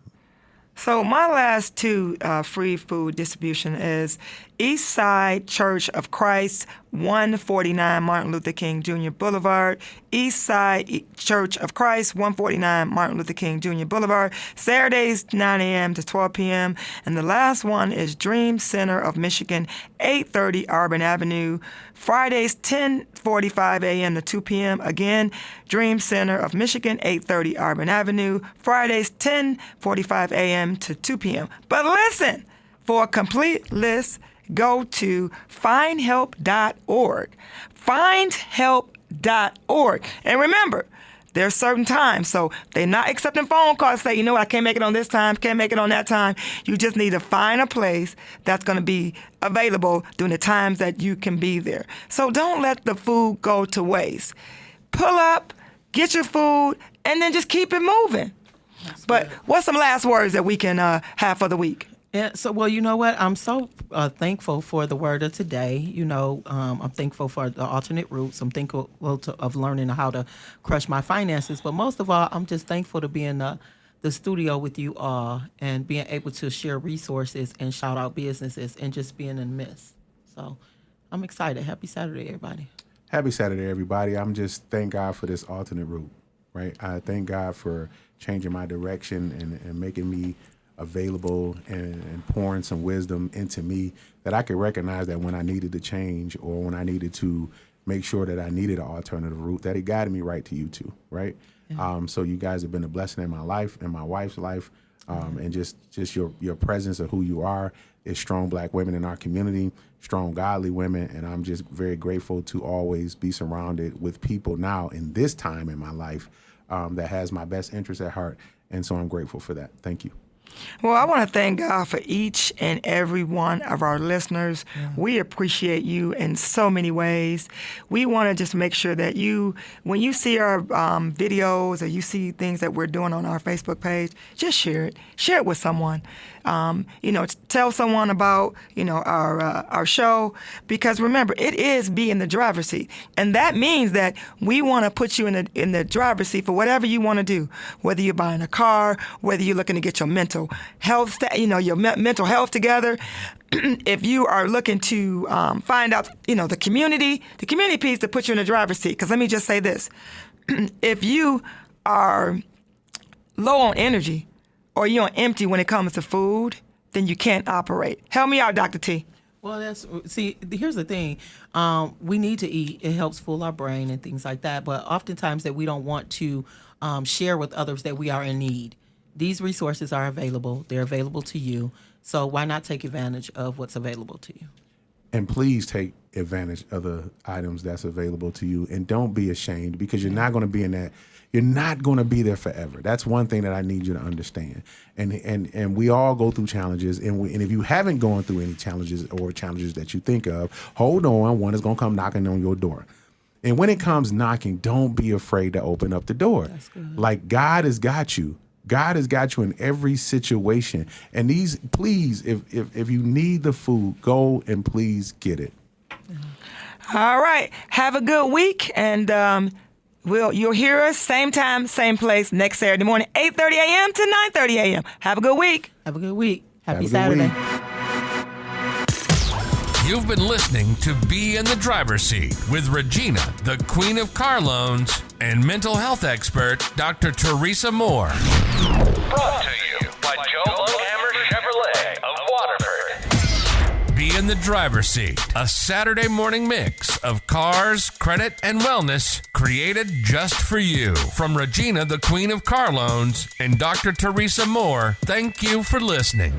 So my last two free food distribution is East Side Church of Christ, 149 Martin Luther King Jr. Boulevard. East Side Church of Christ, 149 Martin Luther King Jr. Boulevard. Saturdays, 9 a.m. to 12 p.m. And the last one is Dream Center of Michigan, 830 Auburn Avenue. Fridays, 10:45 a.m. to 2 p.m. Again, Dream Center of Michigan, 830 Auburn Avenue. Fridays, 10:45 a.m. to 2 p.m. But listen, for a complete list, go to findhelp.org. Findhelp.org. And remember, there's certain times, so they're not accepting phone calls. Say, you know what, I can't make it on this time, can't make it on that time. You just need to find a place that's going to be available during the times that you can be there. So don't let the food go to waste. Pull up, get your food, and then just keep it moving. But what's some last words that we can have for the week? Yeah, so, well, you know what? I'm so thankful for the word of today. You know, I'm thankful for the alternate routes. I'm thankful of learning how to crush my finances. But most of all, I'm just thankful to be in the studio with you all and being able to share resources and shout out businesses and just being in the midst. So I'm excited. Happy Saturday, everybody. Happy Saturday, everybody. I'm just thank God for this alternate route, right? I thank God for changing my direction and making me available and pouring some wisdom into me that I could recognize that when I needed to change or when I needed to make sure that I needed an alternative route, that it guided me right to you two, right? Yeah. So you guys have been a blessing in my life and my wife's life, and just your presence of who you are is strong Black women in our community, strong godly women, and I'm just very grateful to always be surrounded with people now in this time in my life that has my best interest at heart, and so I'm grateful for that. Thank you. Well, I want to thank God for each and every one of our listeners. Yeah. We appreciate you in so many ways. We want to just make sure that when you see our videos or you see things that we're doing on our Facebook page, just share it. Share it with someone. Tell someone about, our show, because remember, it is be in the driver's seat. And that means that we want to put you in the driver's seat for whatever you want to do, whether you're buying a car, whether you're looking to get your mental health, your mental health together. If you are looking to find out, the community piece to put you in the driver's seat. Because let me just say this. If you are low on energy, or you're on empty when it comes to food, then you can't operate. Help me out, Dr. T. Well, here's the thing. We need to eat. It helps fool our brain and things like that. But oftentimes that we don't want to share with others that we are in need. These resources are available. They're available to you. So why not take advantage of what's available to you? And please take advantage of the items that's available to you, and don't be ashamed, because you're not going to be in that. You're not going to be there forever. That's one thing that I need you to understand. And we all go through challenges, and if you haven't gone through any challenges or challenges that you think of, hold on. One is going to come knocking on your door. And when it comes knocking, don't be afraid to open up the door. That's good. Like, God has got you. God has got you in every situation. And please, if you need the food, go and please get it. All right. Have a good week, and you'll hear us same time, same place next Saturday morning, 8:30 a.m. to 9:30 a.m. Have a good week. Have a good week. Happy Have a good Saturday. week. You've been listening to Be in the Driver's Seat with Regina, the Queen of Car Loans, and mental health expert, Dr. Teresa Moore. Brought to you by Joe Lunghamer Chevrolet of Waterford. Be in the Driver's Seat, a Saturday morning mix of cars, credit, and wellness created just for you. From Regina, the Queen of Car Loans, and Dr. Teresa Moore, thank you for listening.